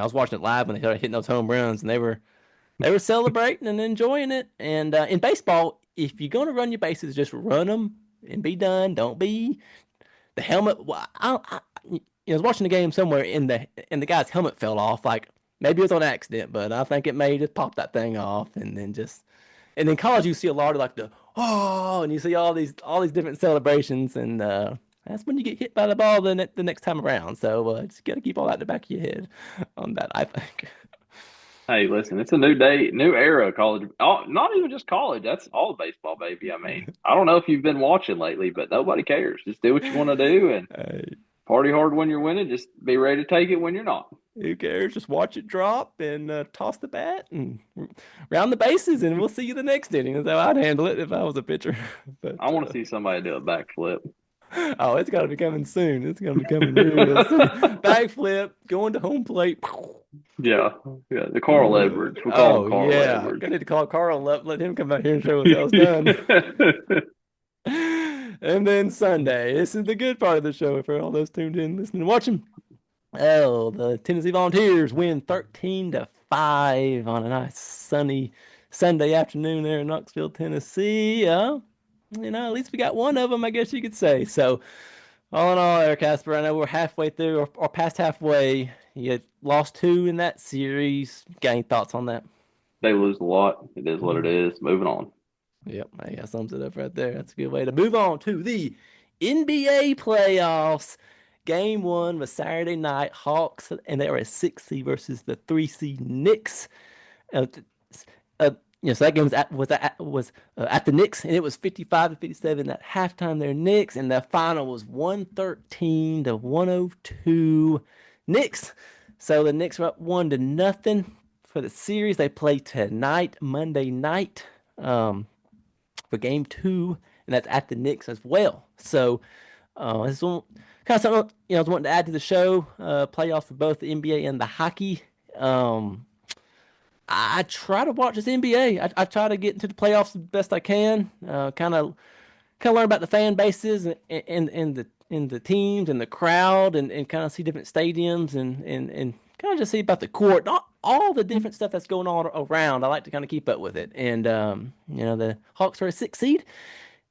was watching it live when they started hitting those home runs, and they were celebrating and enjoying it. And in baseball, if you're gonna run your bases, just run them and be done. Don't be the helmet. Well, I was watching the game somewhere, and the guy's helmet fell off. Like maybe it was on accident, but I think it may just pop that thing off, and then college you see a lot of like the and you see all these different celebrations, and that's when you get hit by the ball the next time around. So just gotta keep all that in the back of your head on that, I think. Hey, listen, it's a new day, new era of college. Oh, not even just college. That's all baseball, baby. I don't know if you've been watching lately, but nobody cares. Just do what you want to do and Hey, party hard when you're winning. Just be ready to take it when you're not. who cares? Just watch it drop and toss the bat and round the bases, and we'll see you the next inning. That's how I'd handle it if I was a pitcher. But I want to see somebody do a backflip. oh, it's got to be coming soon. It's going to be coming real soon. Backflip, going to home plate. Yeah, yeah. The Carl Edwards. We'll call him Oh Carl yeah, Edwards. I need to call Carl and let him come out here and show us how it's done. And then Sunday, this is the good part of the show for all those tuned in, listening, and watching. Oh, the Tennessee Volunteers win 13-5 on a nice sunny Sunday afternoon there in Knoxville, Tennessee. At least we got one of them, I guess you could say. So, all in all, there, Casper, I know we're halfway through or past halfway. You lost two in that series. Got any thoughts on that? They lose a lot. It is what it is. Moving on. Yep, hey, that sums it up right there. That's a good way to move on to the NBA playoffs. Game one was Saturday night. Hawks, and they were a 6 seed versus the 3 seed Knicks. Uh, uh, so that game was at the Knicks, and it was 55-57 at halftime. There, Knicks, and the final was 113-102 Knicks. So the Knicks were up 1-0 for the series. They play tonight, Monday night. For game two, and that's at the Knicks as well. So this is one, kind of something I was wanting to add to the show. Playoffs for both the NBA and the hockey. I try to watch this NBA. I try to get into the playoffs the best I can. Kind of learn about the fan bases and the teams and the crowd and kind of see different stadiums and kind of just see about the court, not all the different stuff that's going on around. I like to kind of keep up with it. And the Hawks are a 6 seed,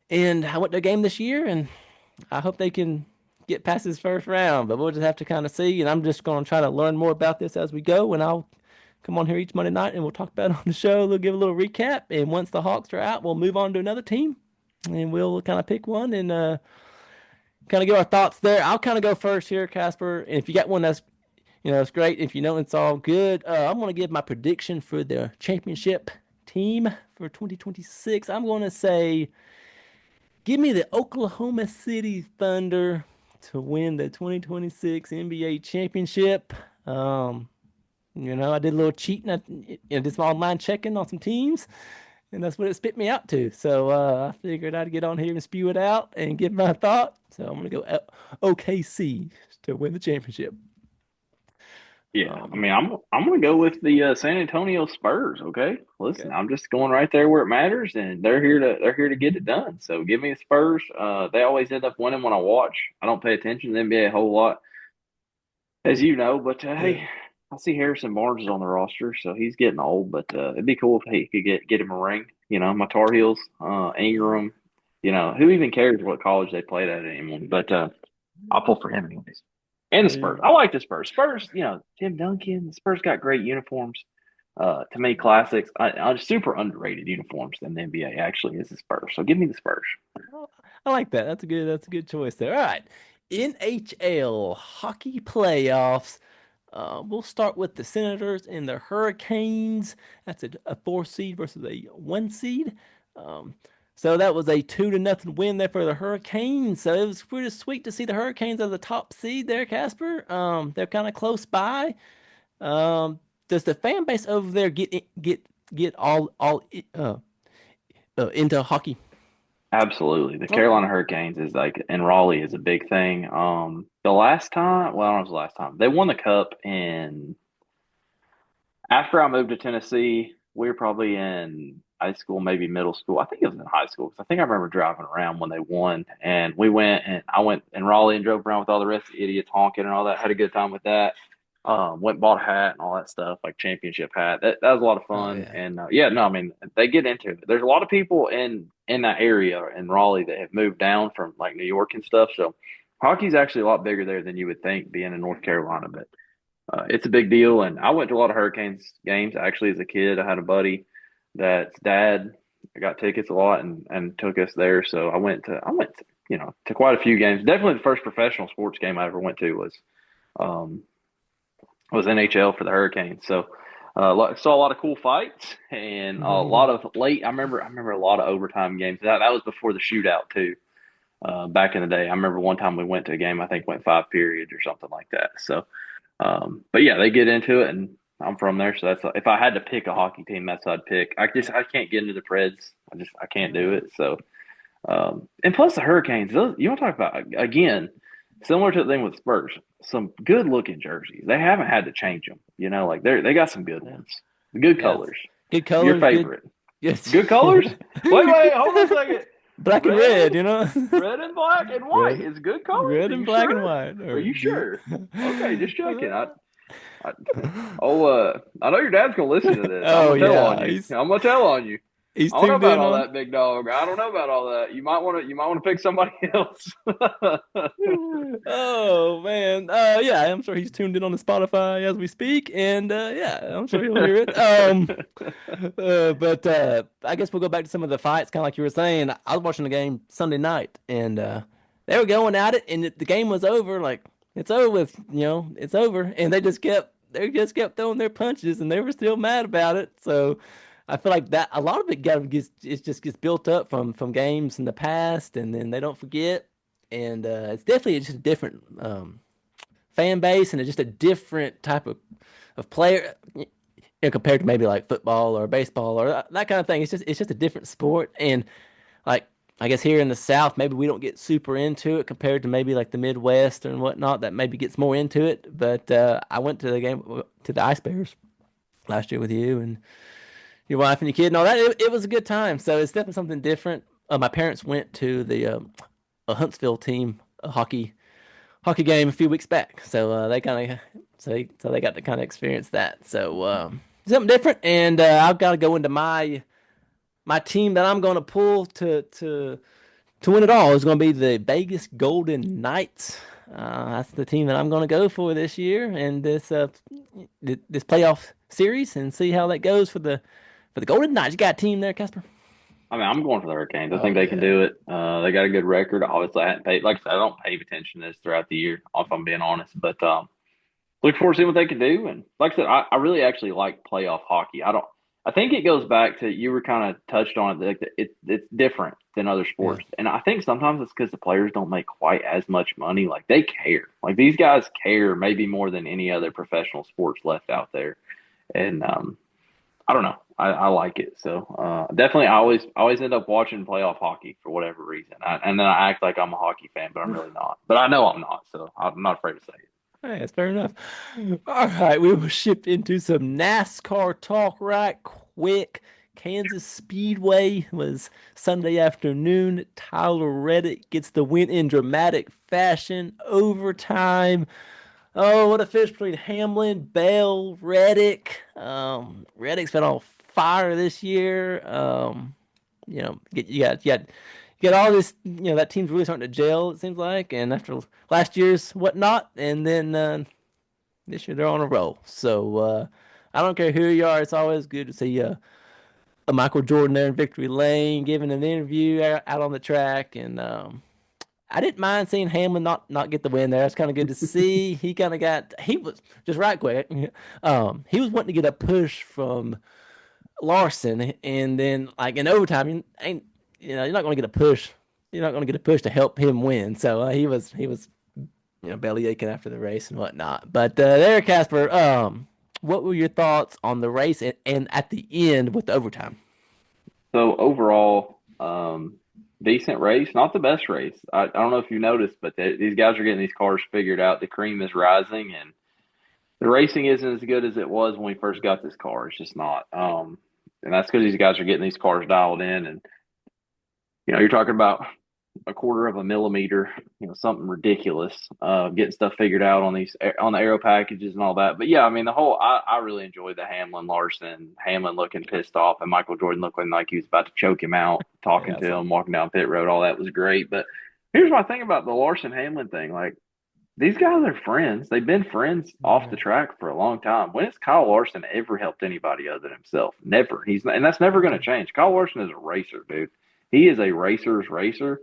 and I went to a game this year, and I hope they can get past this first round. But we'll just have to kind of see. And I'm just going to try to learn more about this as we go, and I'll come on here each Monday night and we'll talk about it on the show. We'll give a little recap, and once the Hawks are out, we'll move on to another team and we'll kind of pick one and kind of give our thoughts there. I'll kind of go first here, Casper. And if you got one that's it's great. If you know it's all good, I'm going to give my prediction for the championship team for 2026. I'm going to say, give me the Oklahoma City Thunder to win the 2026 NBA championship. I did a little cheating. Did some online checking on some teams, and that's what it spit me out to. So I figured I'd get on here and spew it out and give my thought. So I'm gonna go OKC to win the championship. Yeah, I mean, I'm gonna go with the San Antonio Spurs. Okay, listen, Okay. I'm just going right there where it matters, and they're here to get it done. So give me the Spurs. They always end up winning when I watch. I don't pay attention to the NBA a whole lot, as you know, but Yeah. hey, I see Harrison Barnes is on the roster, so he's getting old. But it'd be cool if he could get him a ring. My Tar Heels, Ingram. Who even cares what college they played at anymore? But I'll pull for him anyways. And the Spurs. Yeah. I like the Spurs. Spurs, Tim Duncan. The Spurs got great uniforms. To me, classics. Super underrated uniforms in the NBA. Actually, is the Spurs. So give me the Spurs. Oh, I like that. That's a good choice there. All right. NHL hockey playoffs. We'll start with the Senators and the Hurricanes. That's a 4 seed versus a 1 seed. Um, so that was a 2-0 win there for the Hurricanes. So it was pretty sweet to see the Hurricanes as the top seed there, Casper. They're kind of close by. Um, does the fan base over there get into hockey? Absolutely. The Okay. Carolina Hurricanes is like, and Raleigh is a big thing. The last time, well, I don't know if it was the last time, they won the cup in after I moved to Tennessee. We were probably in high school, maybe middle school. I think it was in high school because I think I remember driving around when they won. And I went in Raleigh and drove around with all the rest of the idiots honking and all that. Had a good time with that. Went and bought a hat and all that stuff, like championship hat. That was a lot of Oh fun. yeah. And yeah, no, I mean they get into it. There's a lot of people in that area in Raleigh that have moved down from like New York and stuff. So hockey's actually a lot bigger there than you would think, being in North Carolina. But it's a big deal. And I went to a lot of Hurricanes games actually as a kid. I had a buddy that's dad got tickets a lot and took us there. So I went to quite a few games. Definitely the first professional sports game I ever went to um, was NHL for the Hurricanes. So saw a lot of cool fights and a lot of late. I remember a lot of overtime games. That was before the shootout too. Back in the day, I remember one time we went to a game. I think went 5 periods or something like that. So, but yeah, they get into it, and I'm from there, so that's if I had to pick a hockey team, that's what I'd pick. I can't get into the Preds. I can't do Yeah. it. So, and plus the Hurricanes, you want to talk about again, similar to the thing with Spurs, some good looking jerseys. They haven't had to change them. Like they got some good Yeah. ones, good Yeah. colors. Good Your colors, good. favorite, Yes. good colors. Wait, hold on a second. Black and Red, red, you know? red and black and white Red, is good colors. red Are and you black and sure? white Are are you good. sure? Okay, just checking. I I know your dad's gonna listen to this. I'm Oh gonna tell on yeah, you. I'm gonna tell on you. he's I don't know tuned about in all on. that, big dog. I don't know about all that. You might want to pick somebody else. Oh man, yeah, I'm sure he's tuned in on the Spotify as we speak, and yeah, I'm sure he'll hear it. But I guess we'll go back to some of the fights, kind of like you were saying. I was watching the game Sunday night, and they were going at it, and the game was over. Like it's over with, it's over, and they just kept throwing their punches, and they were still mad about it. So I feel like that a lot of it just gets built up from games in the past, and then they don't forget, and it's definitely just a different fan base, and it's just a different type of player, compared to maybe like football or baseball or that kind of thing. It's just a different sport, and like I guess here in the South, maybe we don't get super into it compared to maybe like the Midwest and whatnot that maybe gets more into it. But I went to the game to the Ice Bears, last year with you and your wife and your kid and all that. It was a good time. So it's definitely something different. My parents went to the a Huntsville team a hockey game a few weeks back. So they kind of so they got to kind of experience that. So something different. And I've got to go into my team that I'm going to pull to win it all is going to be the Vegas Golden Knights. That's the team that I'm going to go for this year and this playoff series and see how that goes for the Golden Knights. You got a team there, Casper? I mean, I'm going for the Hurricanes. I Oh think they can yeah. do it. They got a good record. Obviously, I hadn't paid, like I said, I don't pay attention to this throughout the year, if I'm being honest. But look forward to seeing what they can do. And like I said, I really actually like playoff hockey. I think it goes back to you were kind of touched on it. Like it's different than other Yeah. sports, and I think sometimes it's because the players don't make quite as much money. Like they care. Like these guys care maybe more than any other professional sports left out there. And I don't know. I like it. So definitely, I always end up watching playoff hockey for whatever reason. And then I act like I'm a hockey fan, but I'm really not. But I know I'm not, so I'm not afraid to say it. Hey, that's fair enough. All right, we will shift into some NASCAR talk right quick. Kansas Speedway was Sunday afternoon. Tyler Reddick gets the win in dramatic fashion, overtime. Oh, what a finish between Hamlin, Bell, Reddick. Reddick's been on fire this year. You got all this. That team's really starting to gel. It seems like, and after last year's whatnot, and then this year they're on a roll. So I don't care who you are. It's always good to see a Michael Jordan there in victory lane, giving an interview out on the track, and I didn't mind seeing Hamlin not get the win there. It's kind of good to see. He was just right quick. He was wanting to get a push from Larson, and then like in overtime, you're not going to get a push. You're not going to get a push to help him win. So he was belly aching after the race and whatnot. But there, Casper, what were your thoughts on the race and at the end with the overtime? So overall, decent race, not the best race. I don't know if you noticed, but these guys are getting these cars figured out. The cream is rising, and the racing isn't as good as it was when we first got this car. It's just not. And that's because these guys are getting these cars dialed in, and you're talking about a quarter of a millimeter, something ridiculous. Getting stuff figured out on the aero packages and all that. But yeah, I mean, I really enjoyed the Hamlin Larson, Hamlin looking pissed off, and Michael Jordan looking like he was about to choke him out, talking Yeah, to so him, walking down pit road. All that was great. But here's my thing about the Larson Hamlin thing. Like these guys are friends. They've been friends off yeah, the track for a long time. When has Kyle Larson ever helped anybody other than himself? Never. He's not, and that's never going to change. Kyle Larson is a racer, dude. He is a racer's racer.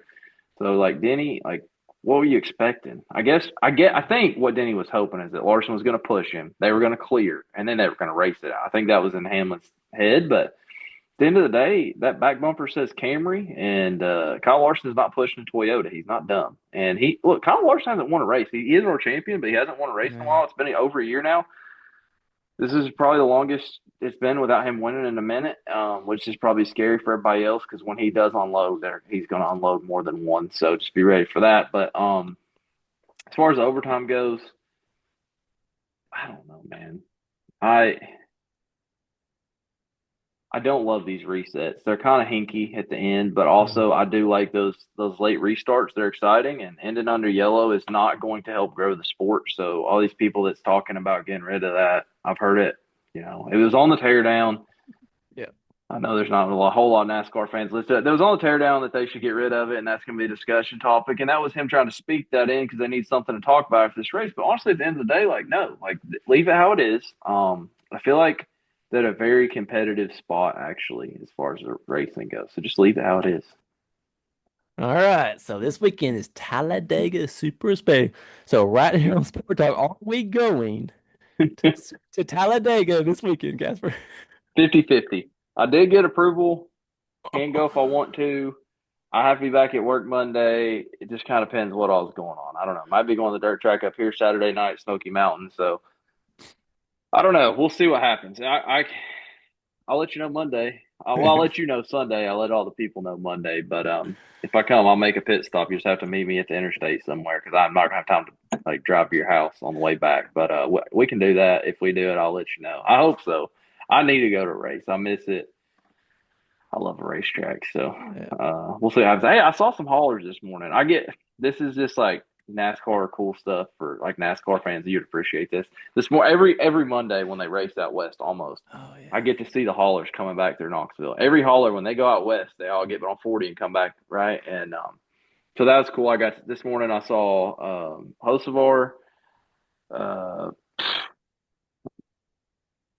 So like Denny, like what were you expecting? I think what Denny was hoping is that Larson was going to push him. They were going to clear, and then they were going to race it out. I think that was in Hamlin's head, but at the end of the day, that back bumper says Camry, and Kyle Larson is not pushing a Toyota. He's not dumb. And Kyle Larson hasn't won a race. He is our champion, but he hasn't won a race in a yeah. while. It's been over a year now. This is probably the longest it's been without him winning in a minute, which is probably scary for everybody else because when he does unload, he's going to unload more than one. So just be ready for that. But as far as the overtime goes, I don't know, man. I I don't love these resets. They're kind of hinky at the end, but Mm. also I do like those late restarts. They're exciting, and ending under yellow is not going to help grow the sport. So all these people that's talking about getting rid of that, I've heard it. It was on the teardown. Yeah. I know there's not a whole lot of NASCAR fans listed. There was on the teardown that they should get rid of it, and that's going to be a discussion topic. And that was him trying to speak that in because they need something to talk about after this race. But honestly, at the end of the day, like no, like leave it how it is. I feel like they're a very competitive spot actually as far as the racing goes. So just leave it how it is. All right. So this weekend is Talladega Super Speedway. So right here on Sport Talk, are we going to Talladega this weekend, Casper? 50-50. I did get approval. Can go if I want to. I have to be back at work Monday. It just kind of depends what all's going on. I don't know. Might be going to the dirt track up here Saturday night, Smoky Mountain. So I don't know. We'll see what happens. I'll let you know Monday. I'll let you know Sunday. I'll let all the people know Monday. But if I come, I'll make a pit stop. You just have to meet me at the interstate somewhere because I'm not gonna have time to like drive to your house on the way back. But we can do that. If we do it, I'll let you know. I hope so. I need to go to a race. I miss it. I love a racetrack. So Yeah. we'll see what happens. Hey, I saw some haulers this morning. This is just like NASCAR cool stuff for like NASCAR fans. You'd appreciate this. This more every Monday when they race out west, almost Oh I yeah. get to see the haulers coming back through Knoxville. Every hauler when they go out west, they all get on 40 and come back right. And so that was cool. I got this morning. I saw Hocevar, uh,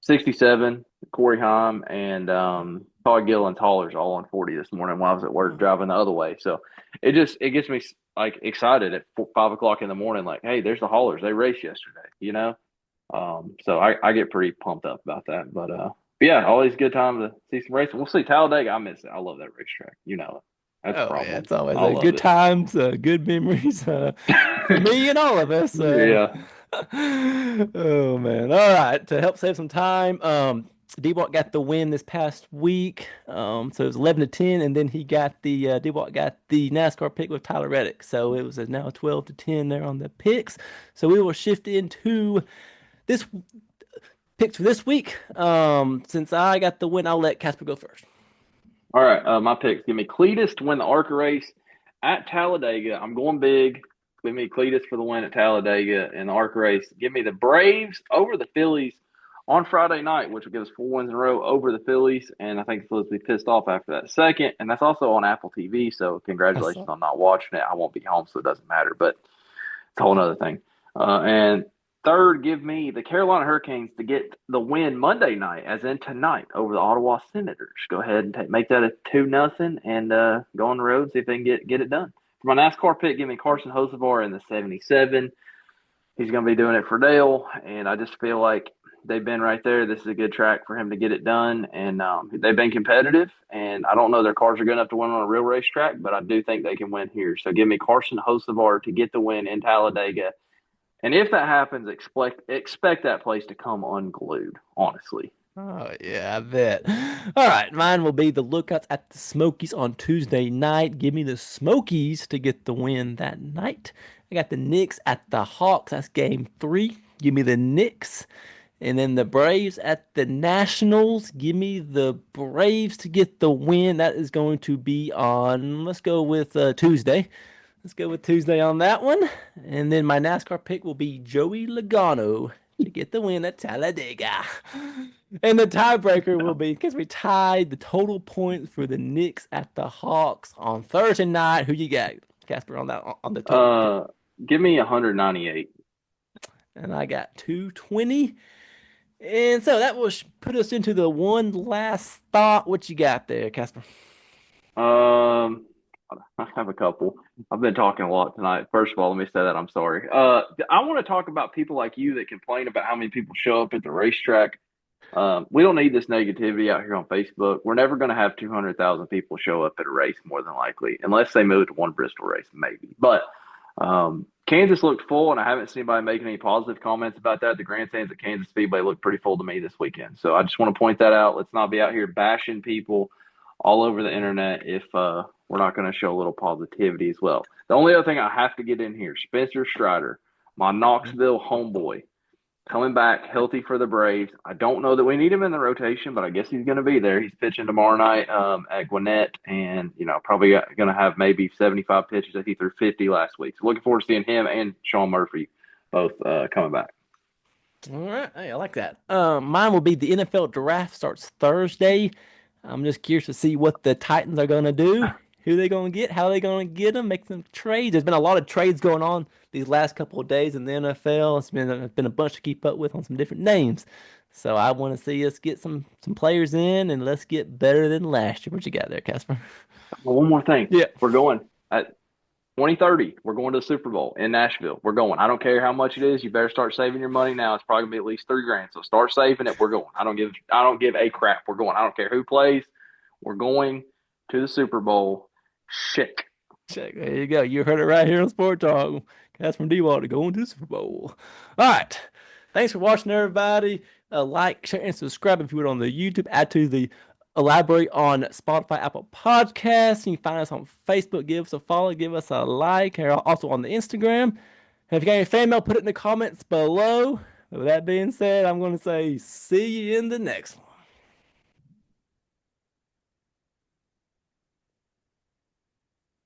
67, Corey Heim, and Todd Gillen's haulers all on 40 this morning while I was at work Oh, driving the other way. So it gets me like excited at 5 o'clock in the morning. Like, hey, there's the haulers. They raced yesterday, you know. So I get pretty pumped up about that. But yeah, always a good time to see some racing. We'll see Talladega. I miss it. I love that racetrack. You know it. That's a oh yeah, problem. it's always I a love good it. times, good memories for me and all of us. Yeah. Oh man! All right, to help save some time, DWat got the win this past week. So it was 11-10, and then he got the DWat got the NASCAR pick with Tyler Reddick. So it was now 12-10 there on the picks. So we will shift into this picks for this week. Since I got the win, I'll let Casper go first. All right, my picks. Give me Cletus to win the ARCA race at Talladega. I'm going big. Give me Cletus for the win at Talladega in the ARCA race. Give me the Braves over the Phillies on Friday night, which will give us 4 wins in a row over the Phillies. And I think the Phillies will be pissed off after that second. And that's also on Apple TV. So That's congratulations all. on not watching it. I won't be home, so it doesn't matter. But it's a whole other thing. And third, give me the Carolina Hurricanes to get the win Monday night, as in tonight, over the Ottawa Senators. Go ahead and make that a 2-0 and go on the road, see if they can get it done. For my NASCAR pick, give me Carson Hocevar in the 77. He's going to be doing it for Dale, and I just feel like they've been right there. This is a good track for him to get it done, and they've been competitive. And I don't know their cars are good enough to win on a real racetrack, but I do think they can win here. So give me Carson Hocevar to get the win in Talladega, and if that happens, expect that place to come unglued. Honestly, Oh, yeah, I bet. All right, mine will be the Lookouts at the Smokies on Tuesday night. Give me the Smokies to get the win that night. I got the Knicks at the Hawks. That's game three. Give me the Knicks. And then the Braves at the Nationals. Give me the Braves to get the win. That is going to be on, let's go with Tuesday. Let's go with Tuesday on that one. And then my NASCAR pick will be Joey Logano to get the win at Talladega. And the tiebreaker will be because we tied the total points for the Knicks at the Hawks on Thursday night. Who you got, Casper, on that on the total? uh, give me 198. And I got 220. And so that will put us into the one last thought. What you got there, Casper? Um, I have a couple. I've been talking a lot tonight. First of all, let me say that I'm sorry. I want to talk about people like you that complain about how many people show up at the racetrack. We don't need this negativity out here on Facebook. We're never going to have 200,000 people show up at a race, more than likely, unless they move to one Bristol race, maybe. But Kansas looked full, and I haven't seen anybody making any positive comments about that. The grandstands at Kansas Speedway looked pretty full to me this weekend. So I just want to point that out. Let's not be out here bashing people all over the internet if we're not going to show a little positivity as well. The only other thing I have to get in here, Spencer Strider, my Knoxville homeboy, coming back healthy for the Braves. I don't know that we need him in the rotation, but I guess he's going to be there. He's pitching tomorrow night at Gwinnett, and probably going to have maybe 75 pitches. I think he threw 50 last week. So looking forward to seeing him and Sean Murphy both coming back. All right. Hey, I like that. Mine will be the NFL draft starts Thursday. I'm just curious to see what the Titans are going to do, who they going to get, how they going to get them, make some trades. There's been a lot of trades going on these last couple of days in the NFL. It's been a bunch to keep up with on some different names. So I want to see us get some players in and let's get better than last year. What you got there, Casper? Well, one more thing. Yeah. We're going at 2030. We're going to the Super Bowl in Nashville. We're going. I don't care how much it is. You better start saving your money now. It's probably gonna be at least $3,000. So start saving it. We're going. I don't give a crap. We're going. I don't care who plays. We're going to the Super Bowl. Shit. Check. There you go. You heard it right here on Sport Talk. Casper DWat going to the Super Bowl. All right. Thanks for watching, everybody. Like, share, and subscribe if you would on the YouTube. Add to the Elaborate on Spotify, Apple Podcasts. You can find us on Facebook. Give us a follow. Give us a like. And also on the Instagram. And if you got any fan mail, put it in the comments below. With that being said, I'm going to say see you in the next one.